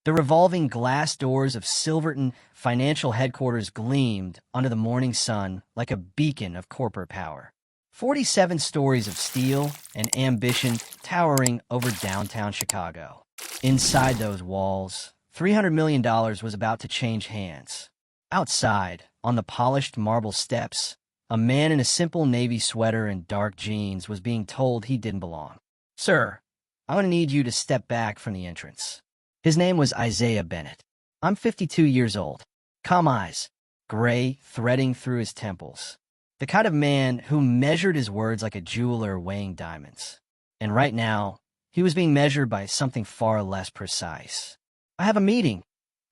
The revolving glass doors of Silverton Financial Headquarters gleamed under the morning sun like a beacon of corporate power. 47 stories of steel and ambition towering over downtown Chicago. Inside those walls, $300 million was about to change hands. Outside, on the polished marble steps, a man in a simple navy sweater and dark jeans was being told he didn't belong. "Sir, I'm going to need you to step back from the entrance." His name was Isaiah Bennett. "I'm 52 years old. Calm eyes, gray threading through his temples. The kind of man who measured his words like a jeweler weighing diamonds. And right now, he was being measured by something far less precise. "I have a meeting,"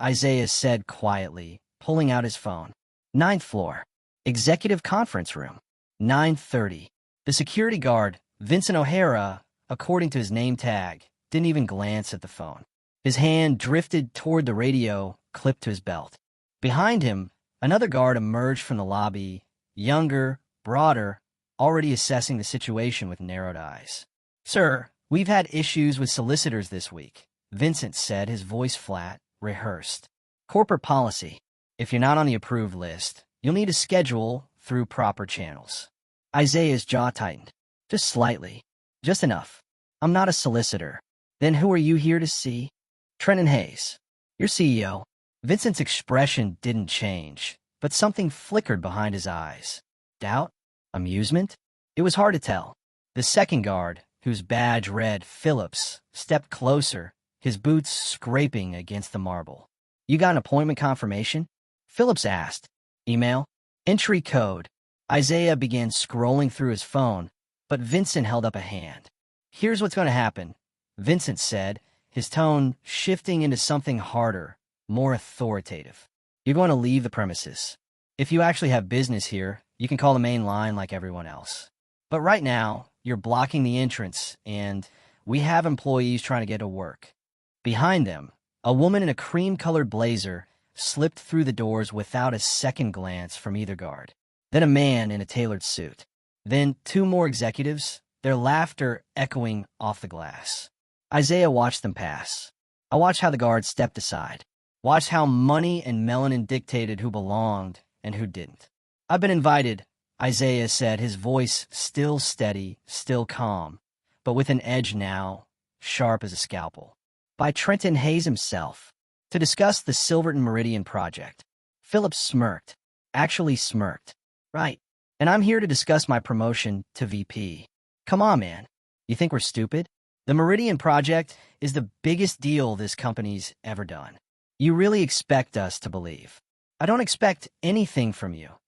Isaiah said quietly, pulling out his phone. "Ninth floor. Executive conference room. 9:30. The security guard, Vincent O'Hara, according to his name tag, didn't even glance at the phone. His hand drifted toward the radio clipped to his belt. Behind him, another guard emerged from the lobby, younger, broader, already assessing the situation with narrowed eyes. "Sir, we've had issues with solicitors this week," Vincent said, his voice flat, rehearsed. "Corporate policy. If you're not on the approved list, you'll need to schedule through proper channels." Isaiah's jaw tightened. "Just slightly. Just enough. I'm not a solicitor." "Then who are you here to see?" "Trenton Hayes, your CEO." Vincent's expression didn't change, but something flickered behind his eyes. Doubt? Amusement? It was hard to tell. The second guard, whose badge read Phillips, stepped closer, his boots scraping against the marble. "You got an appointment confirmation?" Phillips asked. "Email? Entry code." Isaiah began scrolling through his phone, but Vincent held up a hand. "Here's what's going to happen," Vincent said, his tone shifting into something harder, more authoritative. "You're going to leave the premises. If you actually have business here, you can call the main line like everyone else. But right now, you're blocking the entrance, and we have employees trying to get to work." Behind them, a woman in a cream-colored blazer slipped through the doors without a second glance from either guard. Then a man in a tailored suit. Then two more executives, their laughter echoing off the glass. Isaiah watched them pass. I watched how the guards stepped aside. Watched how money and melanin dictated who belonged and who didn't. "I've been invited," Isaiah said, his voice still steady, still calm, but with an edge now, sharp as a scalpel, "by Trenton Hayes himself, to discuss the Silverton Meridian project." Phillips smirked. Actually smirked. "Right. And I'm here to discuss my promotion to VP. Come on, man. You think we're stupid? The Meridian project is the biggest deal this company's ever done. You really expect us to believe?" "I don't expect anything from you,"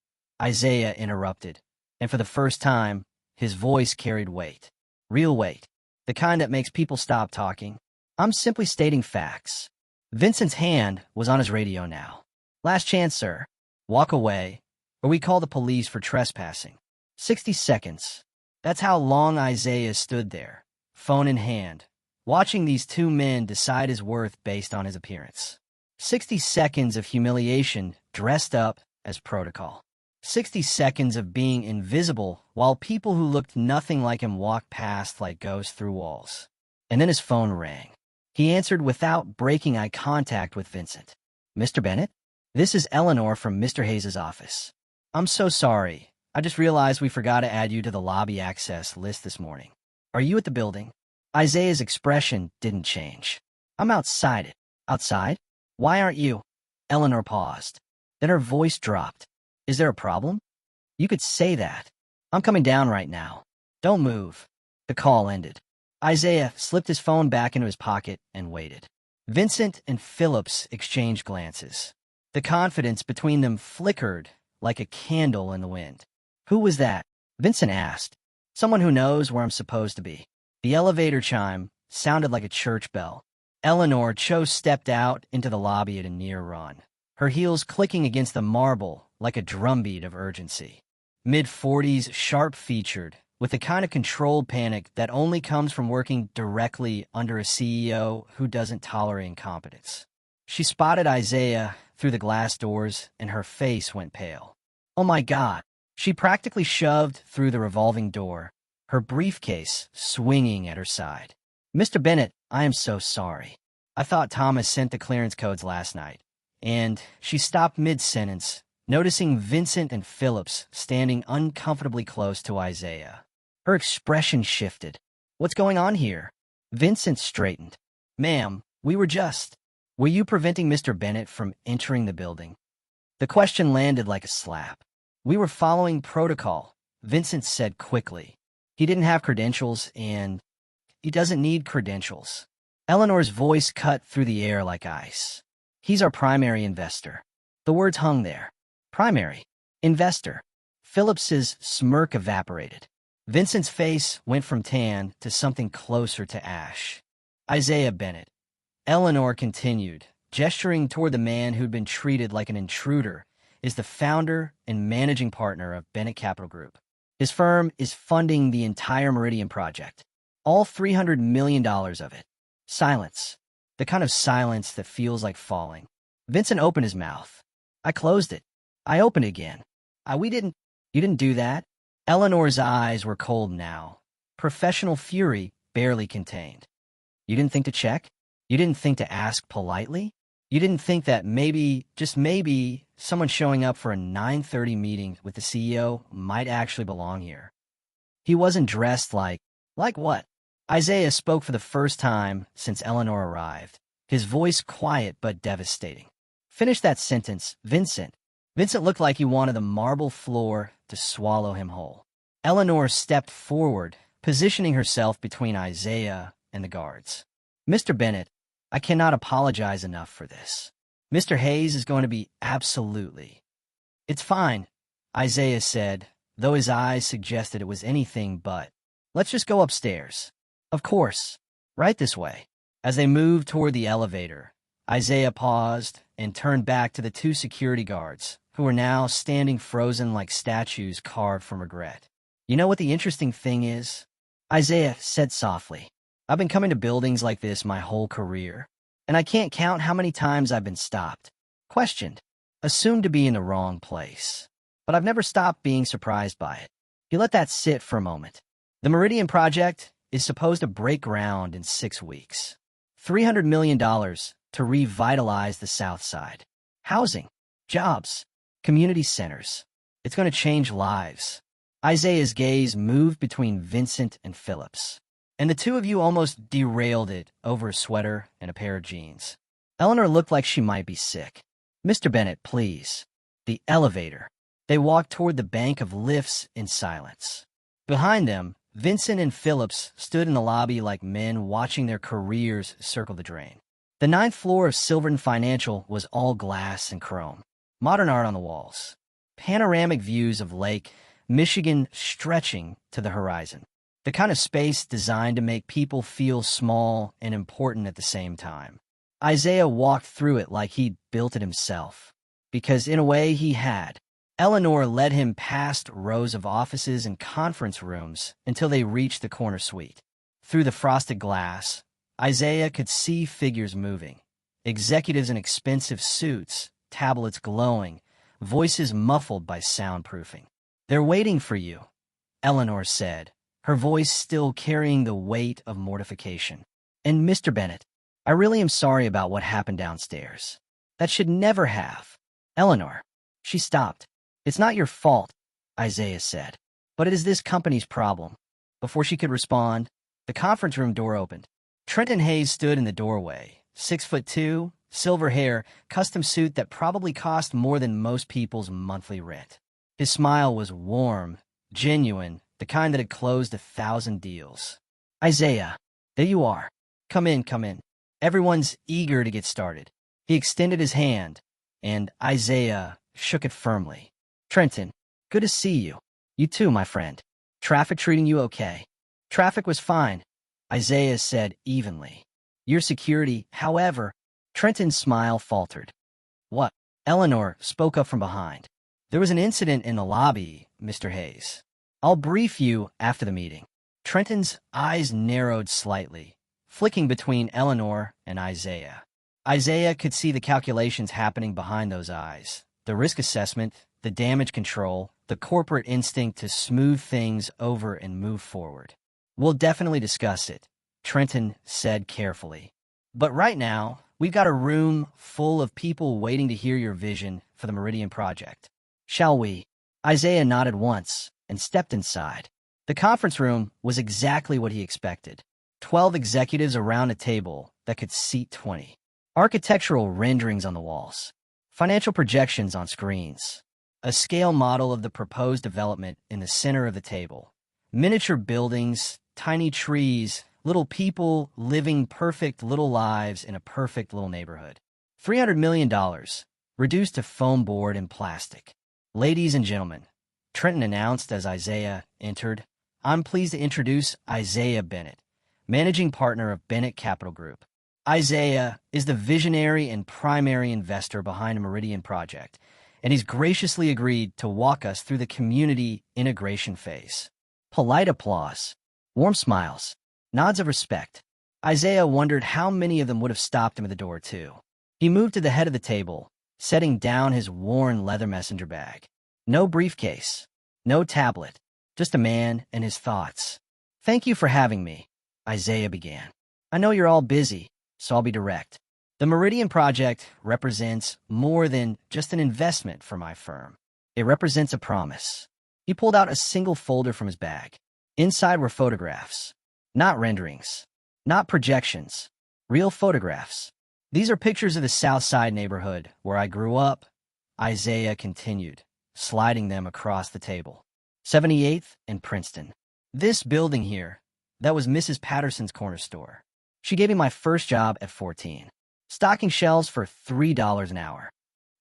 Isaiah interrupted, and for the first time, his voice carried weight. Real weight. The kind that makes people stop talking. "I'm simply stating facts." Vincent's hand was on his radio now. "Last chance, sir. Walk away, or we call the police for trespassing." 60 seconds. That's how long Isaiah stood there, phone in hand, watching these two men decide his worth based on his appearance. 60 seconds of humiliation dressed up as protocol. 60 seconds of being invisible while people who looked nothing like him walked past like ghosts through walls. And then his phone rang. He answered without breaking eye contact with Vincent. "Mr. Bennett? This is Eleanor from Mr. Hayes' office. I'm so sorry. I just realized we forgot to add you to the lobby access list this morning. Are you at the building?" Isaiah's expression didn't change. "I'm outside it." "Outside? Why aren't you?" Eleanor paused. Then her voice dropped. "Is there a problem? You could say that. I'm coming down right now. Don't move." The call ended. Isaiah slipped his phone back into his pocket and waited. Vincent and Phillips exchanged glances. The confidence between them flickered like a candle in the wind. "Who was that?" Vincent asked. "Someone who knows where I'm supposed to be." The elevator chime sounded like a church bell. Eleanor Cho stepped out into the lobby at a near run, her heels clicking against the marble like a drumbeat of urgency. Mid-40s, sharp-featured, with the kind of controlled panic that only comes from working directly under a CEO who doesn't tolerate incompetence. She spotted Isaiah through the glass doors, and her face went pale. "Oh my God." She practically shoved through the revolving door, her briefcase swinging at her side. "Mr. Bennett, I am so sorry." I thought Thomas sent the clearance codes last night. And she stopped mid-sentence, noticing Vincent and Phillips standing uncomfortably close to Isaiah. Her expression shifted. What's going on here? Vincent straightened. Ma'am, were you preventing Mr. Bennett from entering the building? The question landed like a slap. We were following protocol, Vincent said quickly. He didn't have credentials, and he doesn't need credentials. Eleanor's voice cut through the air like ice. He's our primary investor. The words hung there. Primary. Investor. Phillips's smirk evaporated. Vincent's face went from tan to something closer to ash. Isaiah Bennett. Eleanor continued, gesturing toward the man who'd been treated like an intruder, is the founder and managing partner of Bennett Capital Group. His firm is funding the entire Meridian project. All $300 million of it. Silence. The kind of silence that feels like falling. Vincent opened his mouth. I closed it. I opened it again. You didn't do that? Eleanor's eyes were cold now. Professional fury barely contained. You didn't think to check? You didn't think to ask politely? You didn't think that maybe, just maybe, someone showing up for a 9:30 meeting with the CEO might actually belong here? He wasn't dressed like what? Isaiah spoke for the first time since Eleanor arrived, his voice quiet but devastating. Finish that sentence, Vincent. Vincent looked like he wanted the marble floor to swallow him whole. Eleanor stepped forward, positioning herself between Isaiah and the guards. Mr. Bennett, I cannot apologize enough for this. Mr. Hayes is going to be absolutely. It's fine, Isaiah said, though his eyes suggested it was anything but. Let's just go upstairs. Of course. Right this way. As they moved toward the elevator, Isaiah paused and turned back to the two security guards, who were now standing frozen like statues carved from regret. You know what the interesting thing is? Isaiah said softly. I've been coming to buildings like this my whole career, and I can't count how many times I've been stopped, questioned, assumed to be in the wrong place. But I've never stopped being surprised by it. You let that sit for a moment. The Meridian Project is supposed to break ground in 6 weeks. $300 million to revitalize the South Side. Housing, jobs, community centers. It's going to change lives. Isaiah's gaze moved between Vincent and Phillips, and the two of you almost derailed it over a sweater and a pair of jeans. Eleanor looked like she might be sick. Mr. Bennett, please. The elevator. They walked toward the bank of lifts in silence. Behind them, Vincent and Phillips stood in the lobby like men watching their careers circle the drain. The 9th floor of Silverton Financial was all glass and chrome. Modern art on the walls. Panoramic views of Lake Michigan stretching to the horizon. The kind of space designed to make people feel small and important at the same time. Isaiah walked through it like he'd built it himself. Because in a way he had. Eleanor led him past rows of offices and conference rooms until they reached the corner suite. Through the frosted glass, Isaiah could see figures moving. Executives in expensive suits, tablets glowing, voices muffled by soundproofing. They're waiting for you, Eleanor said, her voice still carrying the weight of mortification. And Mr. Bennett, I really am sorry about what happened downstairs. That should never have. Eleanor. She stopped. It's not your fault, Isaiah said, but it is this company's problem. Before she could respond, the conference room door opened. Trenton Hayes stood in the doorway, 6'2", silver hair, custom suit that probably cost more than most people's monthly rent. His smile was warm, genuine, the kind that had closed 1,000 deals. Isaiah, there you are. Come in, come in. Everyone's eager to get started. He extended his hand, and Isaiah shook it firmly. Trenton, good to see you. You too, my friend. Traffic treating you okay? Traffic was fine, Isaiah said evenly. Your security, however, Trenton's smile faltered. What? Eleanor spoke up from behind. There was an incident in the lobby, Mr. Hayes. I'll brief you after the meeting. Trenton's eyes narrowed slightly, flicking between Eleanor and Isaiah. Isaiah could see the calculations happening behind those eyes. The risk assessment, the damage control, the corporate instinct to smooth things over and move forward. We'll definitely discuss it, Trenton said carefully. But right now, we've got a room full of people waiting to hear your vision for the Meridian Project. Shall we? Isaiah nodded once and stepped inside. The conference room was exactly what he expected. 12 executives around a table that could seat 20. Architectural renderings on the walls. Financial projections on screens. A scale model of the proposed development in the center of the table. Miniature buildings, tiny trees, little people living perfect little lives in a perfect little neighborhood. $300 million, reduced to foam board and plastic. Ladies and gentlemen, Trenton announced as Isaiah entered, I'm pleased to introduce Isaiah Bennett, managing partner of Bennett Capital Group. Isaiah is the visionary and primary investor behind the Meridian Project, and he's graciously agreed to walk us through the community integration phase. Polite applause, warm smiles, nods of respect. Isaiah wondered how many of them would have stopped him at the door, too. He moved to the head of the table, setting down his worn leather messenger bag. No briefcase, no tablet, just a man and his thoughts. Thank you for having me, Isaiah began. I know you're all busy, so I'll be direct. The Meridian Project represents more than just an investment for my firm. It represents a promise. He pulled out a single folder from his bag. Inside were photographs, not renderings, not projections, real photographs. These are pictures of the South Side neighborhood where I grew up, Isaiah continued, sliding them across the table. 78th and Princeton. This building here, that was Mrs. Patterson's corner store. She gave me my first job at 14, stocking shelves for $3 an hour.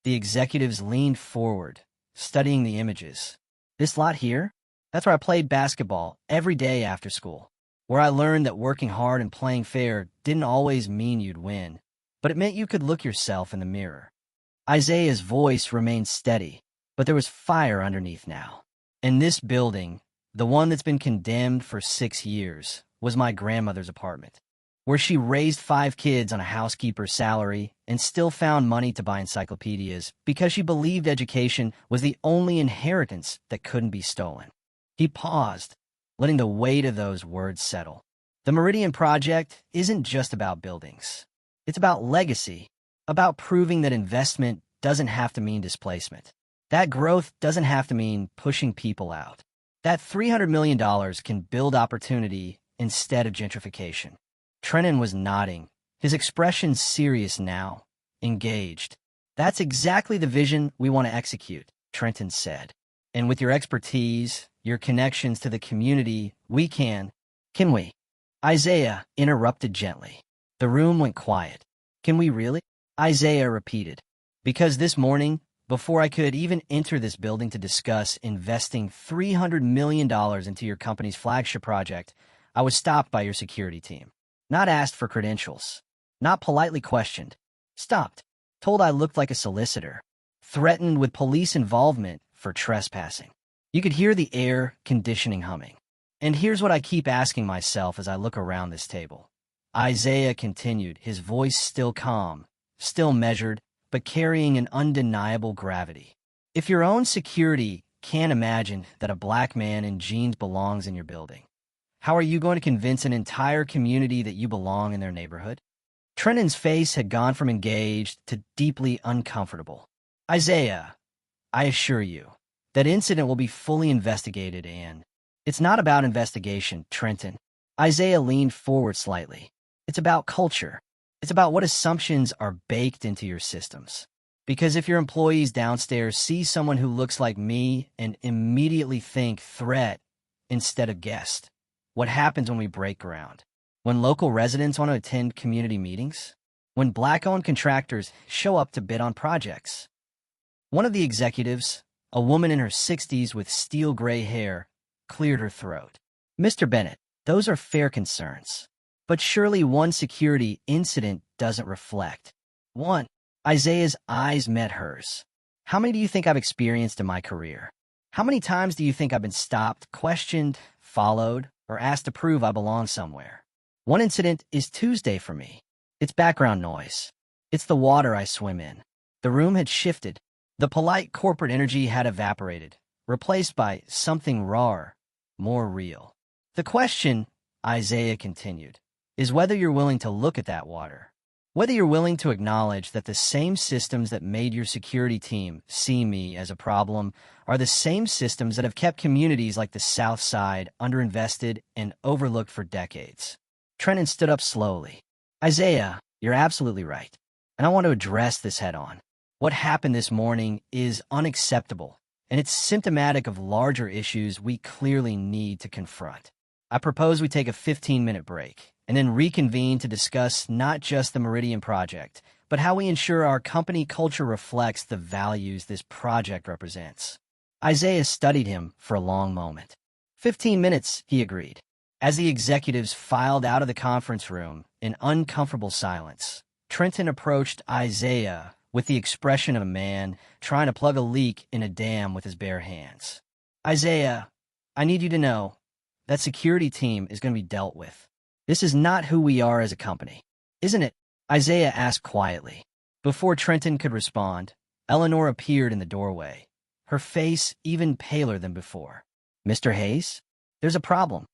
The executives leaned forward, studying the images. This lot here? That's where I played basketball every day after school, where I learned that working hard and playing fair didn't always mean you'd win, but it meant you could look yourself in the mirror. Isaiah's voice remained steady, but there was fire underneath now. And this building, the one that's been condemned for 6 years, was my grandmother's apartment, where she raised 5 kids on a housekeeper's salary and still found money to buy encyclopedias because she believed education was the only inheritance that couldn't be stolen. He paused, letting the weight of those words settle. The Meridian Project isn't just about buildings. It's about legacy, about proving that investment doesn't have to mean displacement. That growth doesn't have to mean pushing people out. That $300 million can build opportunity instead of gentrification. Trenton was nodding, his expression serious now, engaged. That's exactly the vision we want to execute, Trenton said. And with your expertise, your connections to the community, we can we? Isaiah interrupted gently. The room went quiet. Can we really? Isaiah repeated. Because this morning, before I could even enter this building to discuss investing $300 million into your company's flagship project, I was stopped by your security team. Not asked for credentials. Not politely questioned. Stopped. Told I looked like a solicitor. Threatened with police involvement for trespassing. You could hear the air conditioning humming. And here's what I keep asking myself as I look around this table. Isaiah continued, his voice still calm, still measured, but carrying an undeniable gravity. If your own security can't imagine that a black man in jeans belongs in your building, how are you going to convince an entire community that you belong in their neighborhood? Trenton's face had gone from engaged to deeply uncomfortable. Isaiah, I assure you, that incident will be fully investigated and it's not about investigation, Trenton. Isaiah leaned forward slightly. It's about culture. It's about what assumptions are baked into your systems. Because if your employees downstairs see someone who looks like me and immediately think threat instead of guest, what happens when we break ground? When local residents want to attend community meetings? When black-owned contractors show up to bid on projects? One of the executives, a woman in her 60s with steel gray hair, cleared her throat. Mr. Bennett, those are fair concerns. But surely one security incident doesn't reflect. One. Isaiah's eyes met hers. How many do you think I've experienced in my career? How many times do you think I've been stopped, questioned, followed, or asked to prove I belong somewhere? One incident is Tuesday for me. It's background noise. It's the water I swim in. The room had shifted. The polite corporate energy had evaporated, replaced by something rawer, more real. The question, Isaiah continued, is whether you're willing to look at that water, Whether you're willing to acknowledge that the same systems that made your security team see me as a problem are the same systems that have kept communities like the South Side underinvested and overlooked for decades. Trenton stood up slowly. Isaiah, you're absolutely right, and I want to address this head on. What happened this morning is unacceptable, and it's symptomatic of larger issues we clearly need to confront. I propose we take a 15-minute break and then reconvene to discuss not just the Meridian Project, but how we ensure our company culture reflects the values this project represents. Isaiah studied him for a long moment. 15 minutes, he agreed. As the executives filed out of the conference room in uncomfortable silence, Trenton approached Isaiah with the expression of a man trying to plug a leak in a dam with his bare hands. Isaiah, I need you to know that security team is going to be dealt with. This is not who we are as a company, isn't it? Isaiah asked quietly. Before Trenton could respond, Eleanor appeared in the doorway, her face even paler than before. Mr. Hayes, there's a problem.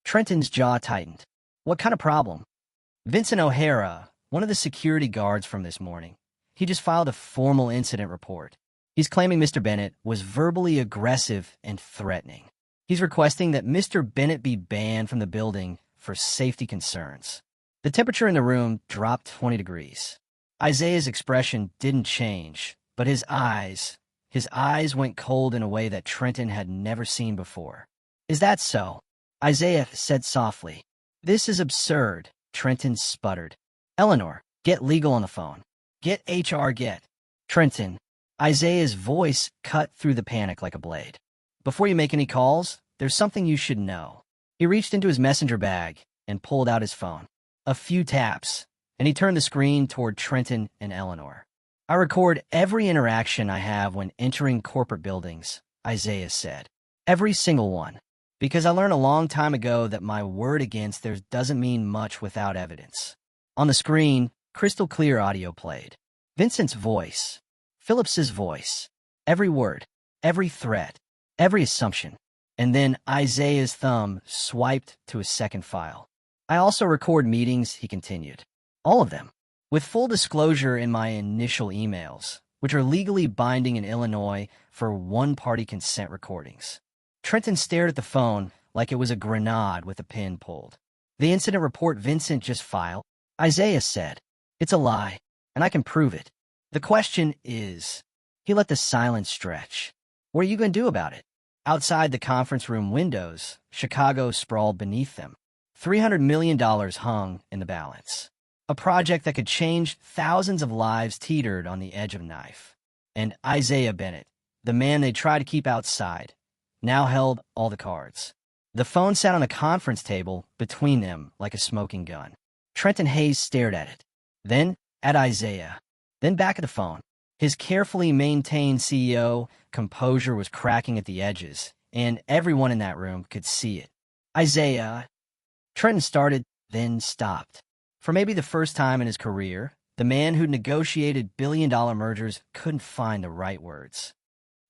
Trenton's jaw tightened. What kind of problem? Vincent O'Hara, one of the security guards from this morning. He just filed a formal incident report. He's claiming Mr. Bennett was verbally aggressive and threatening. He's requesting that Mr. Bennett be banned from the building for safety concerns. The temperature in the room dropped 20 degrees. Isaiah's expression didn't change, but his eyes went cold in a way that Trenton had never seen before. Is that so? Isaiah said softly. This is absurd, Trenton sputtered. Eleanor, get legal on the phone. Get HR, get. Trenton. Isaiah's voice cut through the panic like a blade. Before you make any calls, there's something you should know. He reached into his messenger bag and pulled out his phone. A few taps, and he turned the screen toward Trenton and Eleanor. I record every interaction I have when entering corporate buildings, Isaiah said. Every single one. Because I learned a long time ago that my word against theirs doesn't mean much without evidence. On the screen, crystal clear audio played. Vincent's voice. Phillips's voice. Every word. Every threat. Every assumption. And then Isaiah's thumb swiped to a second file. I also record meetings, he continued. All of them. With full disclosure in my initial emails, which are legally binding in Illinois for one-party consent recordings. Trenton stared at the phone like it was a grenade with a pin pulled. The incident report Vincent just filed, Isaiah said. It's a lie, and I can prove it. The question is, he let the silence stretch. What are you going to do about it? Outside the conference room windows, Chicago sprawled beneath them. $300 million hung in the balance. A project that could change thousands of lives teetered on the edge of a knife. And Isaiah Bennett, the man they tried to keep outside, now held all the cards. The phone sat on a conference table between them like a smoking gun. Trenton Hayes stared at it, then at Isaiah, then back at the phone. His carefully maintained CEO composure was cracking at the edges, and everyone in that room could see it. Isaiah, Trenton started, then stopped. For maybe the first time in his career, the man who negotiated billion-dollar mergers couldn't find the right words.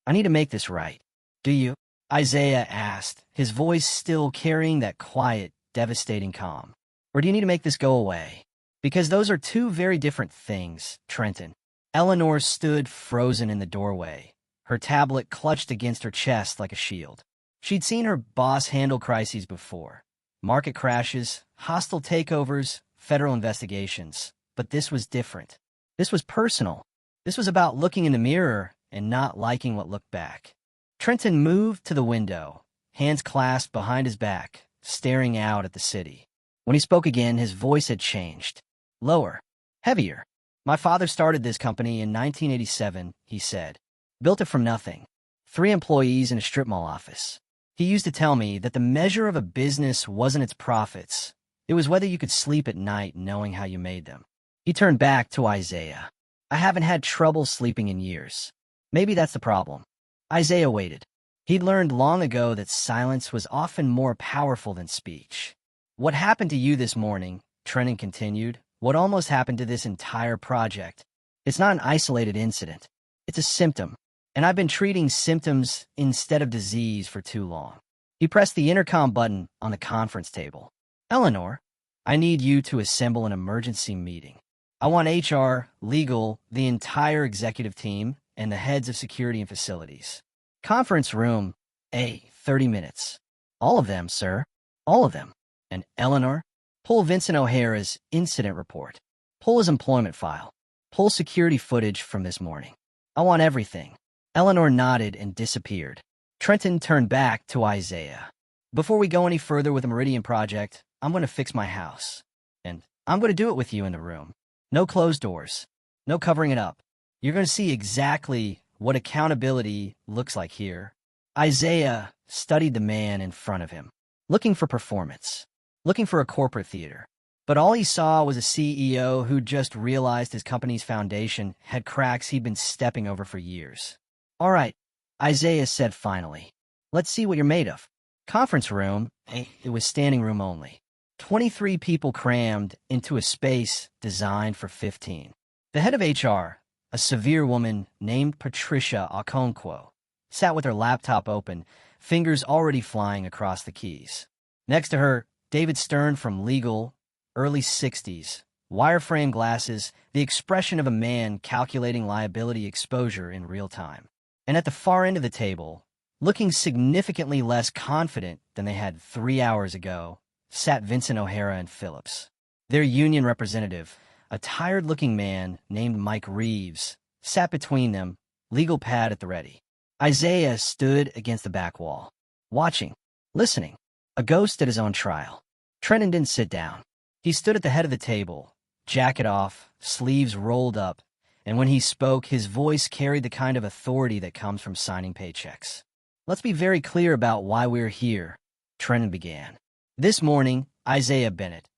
I need to make this right. Do you? Isaiah asked, his voice still carrying that quiet, devastating calm. Or do you need to make this go away? Because those are two very different things, Trenton. Eleanor stood frozen in the doorway, her tablet clutched against her chest like a shield. She'd seen her boss handle crises before. Market crashes, hostile takeovers, federal investigations. But this was different. This was personal. This was about looking in the mirror and not liking what looked back. Trenton moved to the window, hands clasped behind his back, staring out at the city. When he spoke again, his voice had changed. Lower. Heavier. My father started this company in 1987, he said. Built it from nothing. 3 employees in a strip mall office. He used to tell me that the measure of a business wasn't its profits. It was whether you could sleep at night knowing how you made them. He turned back to Isaiah. I haven't had trouble sleeping in years. Maybe that's the problem. Isaiah waited. He'd learned long ago that silence was often more powerful than speech. What happened to you this morning, Trenton continued, what almost happened to this entire project. It's not an isolated incident. It's a symptom. And I've been treating symptoms instead of disease for too long. He pressed the intercom button on the conference table. Eleanor, I need you to assemble an emergency meeting. I want HR, legal, the entire executive team, and the heads of security and facilities. Conference room, 30 minutes. All of them, sir. All of them. And Eleanor, pull Vincent O'Hara's incident report. Pull his employment file. Pull security footage from this morning. I want everything. Eleanor nodded and disappeared. Trenton turned back to Isaiah. Before we go any further with the Meridian Project, I'm going to fix my house. And I'm going to do it with you in the room. No closed doors. No covering it up. You're going to see exactly what accountability looks like here. Isaiah studied the man in front of him, looking for performance, looking for a corporate theater. But all he saw was a CEO who just realized his company's foundation had cracks he'd been stepping over for years. All right, Isaiah said finally. Let's see what you're made of. Conference room, it was standing room only. 23 people crammed into a space designed for 15. The head of HR, a severe woman named Patricia Okonkwo, sat with her laptop open, fingers already flying across the keys. Next to her, David Stern from legal, early 60s, wireframe glasses, the expression of a man calculating liability exposure in real time. And at the far end of the table, looking significantly less confident than they had 3 hours ago, sat Vincent O'Hara and Phillips. Their union representative, a tired-looking man named Mike Reeves, sat between them, legal pad at the ready. Isaiah stood against the back wall, watching, listening, a ghost at his own trial. Trenton didn't sit down. He stood at the head of the table, jacket off, sleeves rolled up, and when he spoke, his voice carried the kind of authority that comes from signing paychecks. Let's be very clear about why we're here, Trenton began. This morning, Isaiah Bennett,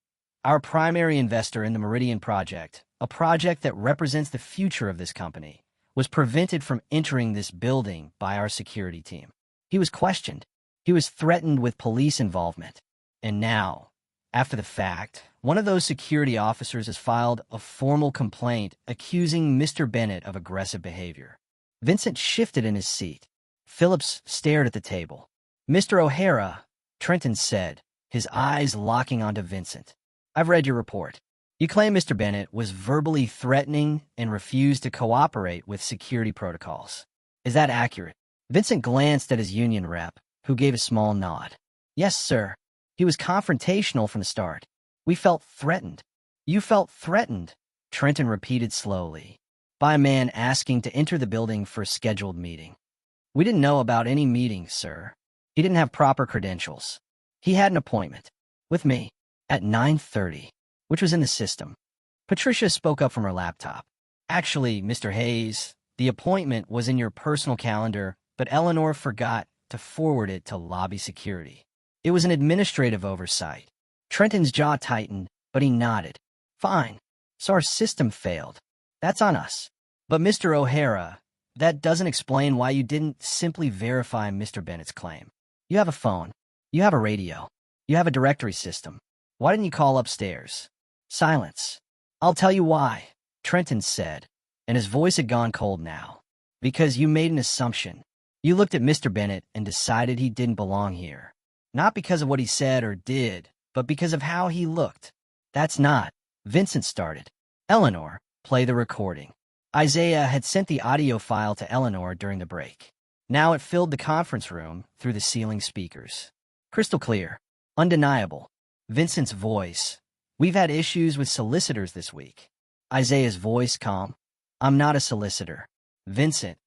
our primary investor in the Meridian Project, a project that represents the future of this company, was prevented from entering this building by our security team. He was questioned. He was threatened with police involvement. And now, after the fact, one of those security officers has filed a formal complaint accusing Mr. Bennett of aggressive behavior. Vincent shifted in his seat. Phillips stared at the table. Mr. O'Hara, Trenton said, his eyes locking onto Vincent. I've read your report. You claim Mr. Bennett was verbally threatening and refused to cooperate with security protocols. Is that accurate? Vincent glanced at his union rep, who gave a small nod. Yes, sir. He was confrontational from the start. We felt threatened. You felt threatened, Trenton repeated slowly, by a man asking to enter the building for a scheduled meeting. We didn't know about any meetings, sir. He didn't have proper credentials. He had an appointment with me at 9:30, which was in the system. Patricia spoke up from her laptop. Actually, Mr. Hayes, the appointment was in your personal calendar, but Eleanor forgot to forward it to lobby security. It was an administrative oversight. Trenton's jaw tightened, but he nodded. Fine. So our system failed. That's on us. But Mr. O'Hara, that doesn't explain why you didn't simply verify Mr. Bennett's claim. You have a phone. You have a radio. You have a directory system. Why didn't you call upstairs? Silence. I'll tell you why, Trenton said, and his voice had gone cold now. Because you made an assumption. You looked at Mr. Bennett and decided he didn't belong here. Not because of what he said or did, but because of how he looked. That's not. Vincent started. Eleanor, play the recording. Isaiah had sent the audio file to Eleanor during the break. Now it filled the conference room through the ceiling speakers. Crystal clear. Undeniable. Vincent's voice. We've had issues with solicitors this week. Isaiah's voice calm. I'm not a solicitor. Vincent,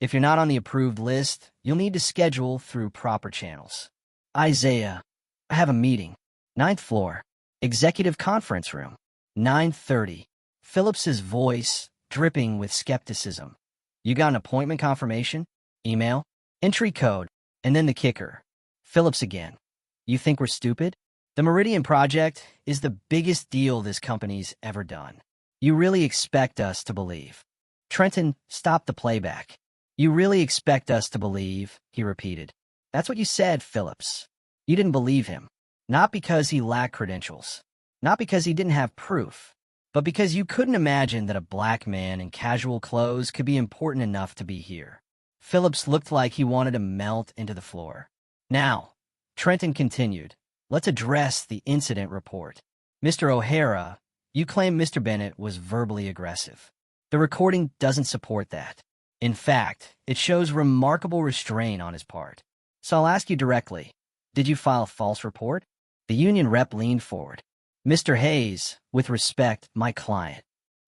if you're not on the approved list, you'll need to schedule through proper channels. Isaiah, I have a meeting. 9th floor. Executive conference room. 9:30. Phillips's voice dripping with skepticism. You got an appointment confirmation? Email? Entry code? And then the kicker. Phillips again. You think we're stupid? The Meridian Project is the biggest deal this company's ever done. You really expect us to believe. Trenton stopped the playback. You really expect us to believe, he repeated. That's what you said, Phillips. You didn't believe him. Not because he lacked credentials. Not because he didn't have proof. But because you couldn't imagine that a black man in casual clothes could be important enough to be here. Phillips looked like he wanted to melt into the floor. Now, Trenton continued, let's address the incident report. Mr. O'Hara, You claim Mr. Bennett was verbally aggressive. The recording doesn't support that. In fact, it shows remarkable restraint on his part. So I'll ask you directly, did you file a false report? The union rep leaned forward. Mr. Hayes, with respect, my client.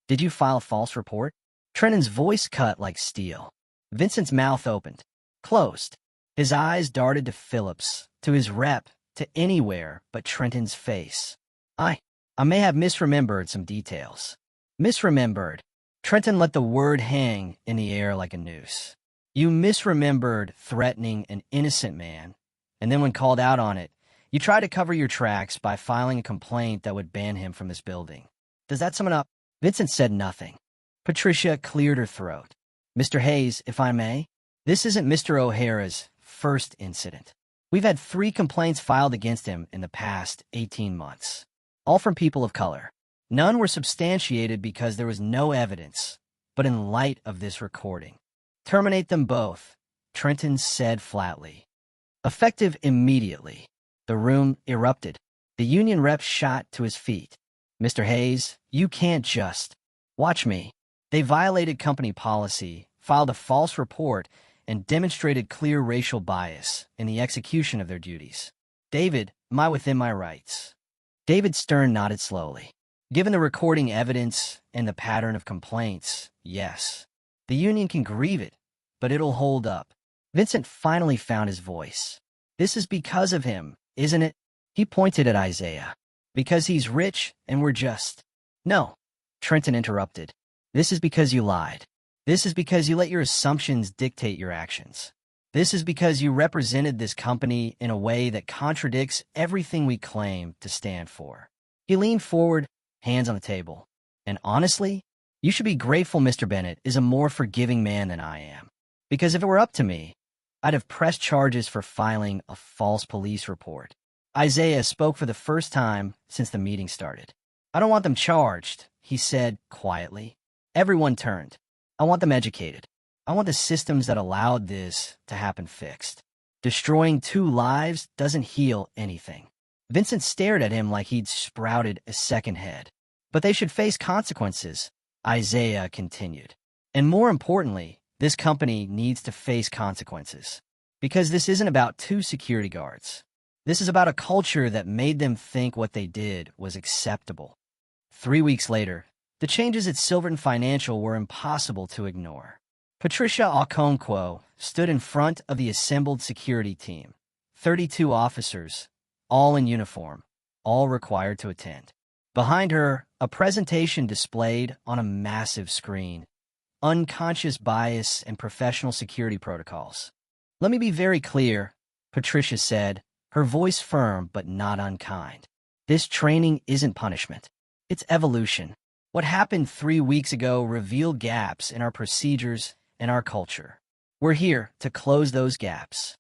Did you file a false report? Trenton's voice cut like steel. Vincent's mouth opened, closed. His eyes darted to Phillips, to his rep, to anywhere but Trenton's face. I may have misremembered some details. Misremembered. Trenton let the word hang in the air like a noose. You misremembered threatening an innocent man, and then when called out on it, you tried to cover your tracks by filing a complaint that would ban him from this building. Does that sum it up? Vincent said nothing. Patricia cleared her throat. Mr. Hayes, if I may, this isn't Mr. O'Hara's first incident. We've had 3 complaints filed against him in the past 18 months, all from people of color. None were substantiated because there was no evidence, but in light of this recording, terminate them both, Trenton said flatly. Effective immediately. The room erupted. The union rep shot to his feet. Mr. Hayes, you can't just. Watch me. They violated company policy, filed a false report, and demonstrated clear racial bias in the execution of their duties. David, am I within my rights? David Stern nodded slowly. Given the recording evidence and the pattern of complaints, yes. The union can grieve it, but it'll hold up. Vincent finally found his voice. This is because of him, isn't it? He pointed at Isaiah. Because he's rich and we're just. No, Trenton interrupted. This is because you lied. This is because you let your assumptions dictate your actions. This is because you represented this company in a way that contradicts everything we claim to stand for. He leaned forward, hands on the table. And honestly, you should be grateful Mr. Bennett is a more forgiving man than I am. Because if it were up to me, I'd have pressed charges for filing a false police report. Isaiah spoke for the first time since the meeting started. I don't want them charged, he said quietly. Everyone turned. I want them educated. I want the systems that allowed this to happen fixed. Destroying 2 lives doesn't heal anything. Vincent stared at him like he'd sprouted a second head. But they should face consequences, Isaiah continued. And more importantly, this company needs to face consequences. Because this isn't about 2 security guards. This is about a culture that made them think what they did was acceptable. 3 weeks later, the changes at Silverton Financial were impossible to ignore. Patricia Okonkwo stood in front of the assembled security team, 32 officers, all in uniform, all required to attend. Behind her, a presentation displayed on a massive screen. Unconscious bias and professional security protocols. Let me be very clear, Patricia said, her voice firm but not unkind. This training isn't punishment. It's evolution. What happened 3 weeks ago revealed gaps in our procedures and our culture. We're here to close those gaps.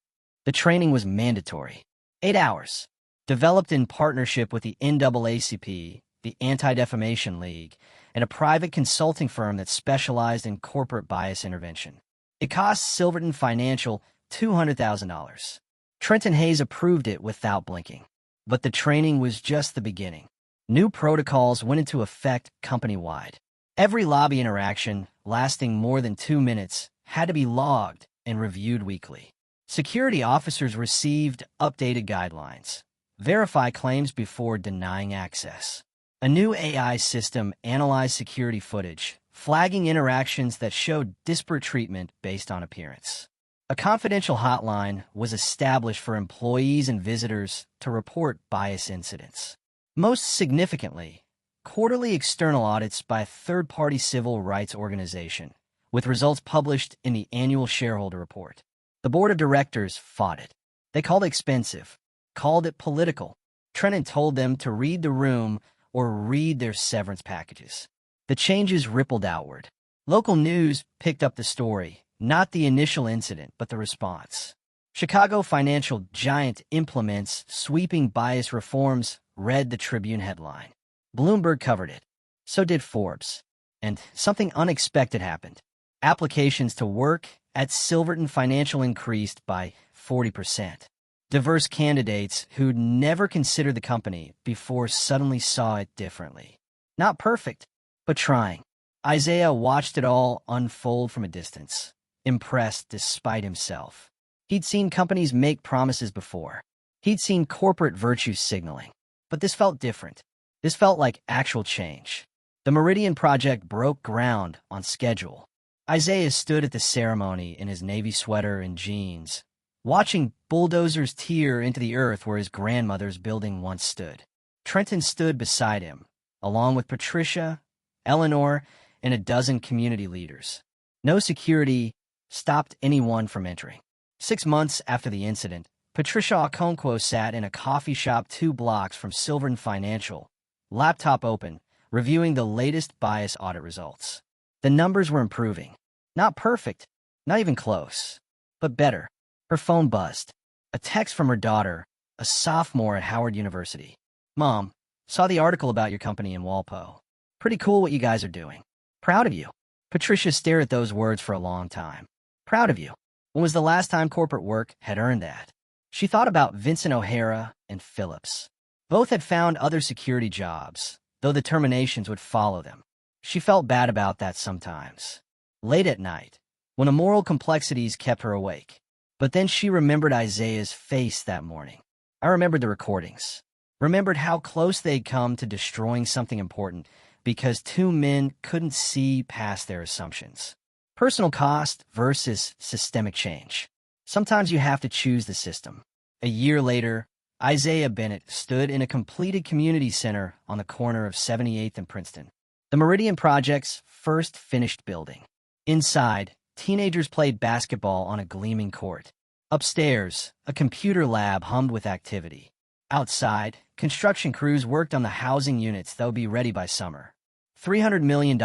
The training was mandatory. 8 hours. Developed in partnership with the NAACP, the Anti-Defamation League, and a private consulting firm that specialized in corporate bias intervention. It cost Silverton Financial $200,000. Trenton Hayes approved it without blinking. But the training was just the beginning. New protocols went into effect company-wide. Every lobby interaction, lasting more than 2 minutes, had to be logged and reviewed weekly. Security officers received updated guidelines. Verify claims before denying access. A new AI system analyzed security footage, flagging interactions that showed disparate treatment based on appearance. A confidential hotline was established for employees and visitors to report bias incidents. Most significantly, quarterly external audits by a third-party civil rights organization, with results published in the annual shareholder report. The board of directors fought it. They called it expensive, called it political. Trenton told them to read the room or read their severance packages. The changes rippled outward. Local news picked up the story, not the initial incident, but the response. Chicago financial giant implements sweeping bias reforms, read the Tribune headline. Bloomberg covered it. So did Forbes. And something unexpected happened. Applications to work at Silverton Financial increased by 40%. Diverse candidates who'd never considered the company before suddenly saw it differently. Not perfect, but trying. Isaiah watched it all unfold from a distance, impressed despite himself. He'd seen companies make promises before. He'd seen corporate virtue signaling. But this felt different. This felt like actual change. The Meridian Project broke ground on schedule. Isaiah stood at the ceremony in his navy sweater and jeans, watching bulldozers tear into the earth where his grandmother's building once stood. Trenton stood beside him, along with Patricia, Eleanor, and a dozen community leaders. No security stopped anyone from entering. 6 months after the incident, Patricia Okonkwo sat in a coffee shop 2 blocks from Silverton Financial, laptop open, reviewing the latest bias audit results. The numbers were improving. Not perfect, not even close, but better. Her phone buzzed. A text from her daughter, a sophomore at Howard University. "Mom, saw the article about your company in Walpole. Pretty cool what you guys are doing. Proud of you." Patricia stared at those words for a long time. Proud of you. When was the last time corporate work had earned that? She thought about Vincent O'Hara and Phillips. Both had found other security jobs, though the terminations would follow them. She felt bad about that sometimes. Late at night, when immoral complexities kept her awake. But then she remembered Isaiah's face that morning. I remembered the recordings. Remembered how close they'd come to destroying something important because 2 men couldn't see past their assumptions. Personal cost versus systemic change. Sometimes you have to choose the system. A year later, Isaiah Bennett stood in a completed community center on the corner of 78th and Princeton. The Meridian Project's first finished building. Inside, teenagers played basketball on a gleaming court. Upstairs, a computer lab hummed with activity. Outside, construction crews worked on the housing units that would be ready by summer. $300 million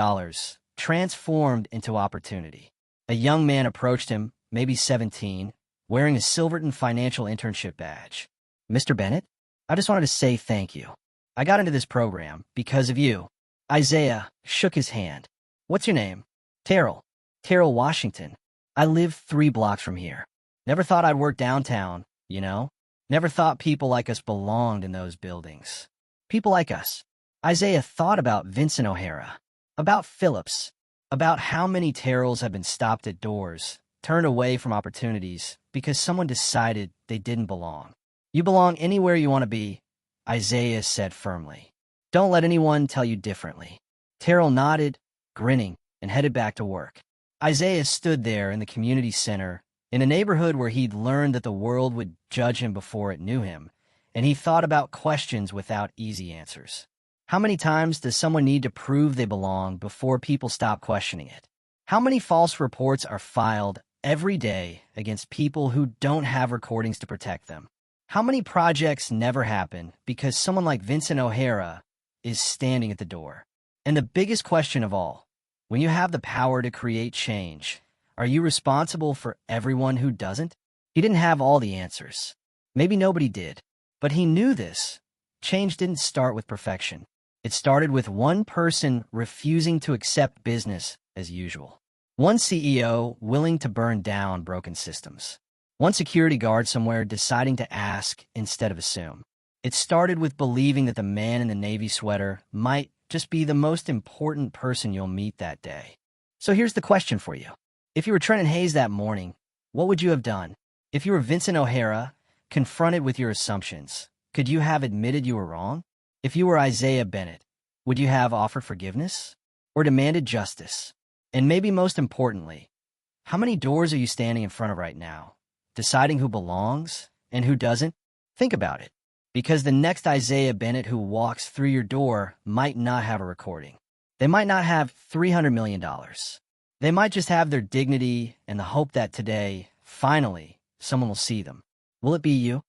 transformed into opportunity. A young man approached him, maybe 17, wearing a Silverton Financial internship badge. "Mr. Bennett, I just wanted to say thank you. I got into this program because of you." Isaiah shook his hand. "What's your name?" "Terrell. Terrell Washington. I live 3 blocks from here. Never thought I'd work downtown, you know? Never thought people like us belonged in those buildings. People like us." Isaiah thought about Vincent O'Hara, about Phillips, about how many Terrells had been stopped at doors, turned away from opportunities because someone decided they didn't belong. "You belong anywhere you want to be," Isaiah said firmly. "Don't let anyone tell you differently." Terrell nodded, grinning, and headed back to work. Isaiah stood there in the community center, in a neighborhood where he'd learned that the world would judge him before it knew him, and he thought about questions without easy answers. How many times does someone need to prove they belong before people stop questioning it? How many false reports are filed every day against people who don't have recordings to protect them? How many projects never happen because someone like Vincent O'Hara is standing at the door? And the biggest question of all, when you have the power to create change, are you responsible for everyone who doesn't? He didn't have all the answers. Maybe nobody did. But he knew this. Change didn't start with perfection. It started with one person refusing to accept business as usual. One CEO willing to burn down broken systems. One security guard somewhere deciding to ask instead of assume. It started with believing that the man in the navy sweater might just be the most important person you'll meet that day. So here's the question for you. If you were Trenton Hayes that morning, what would you have done? If you were Vincent O'Hara, confronted with your assumptions, could you have admitted you were wrong? If you were Isaiah Bennett, would you have offered forgiveness or demanded justice? And maybe most importantly, how many doors are you standing in front of right now, deciding who belongs and who doesn't? Think about it, because the next Isaiah Bennett who walks through your door might not have a recording. They might not have $300 million. They might just have their dignity and the hope that today, finally, someone will see them. Will it be you?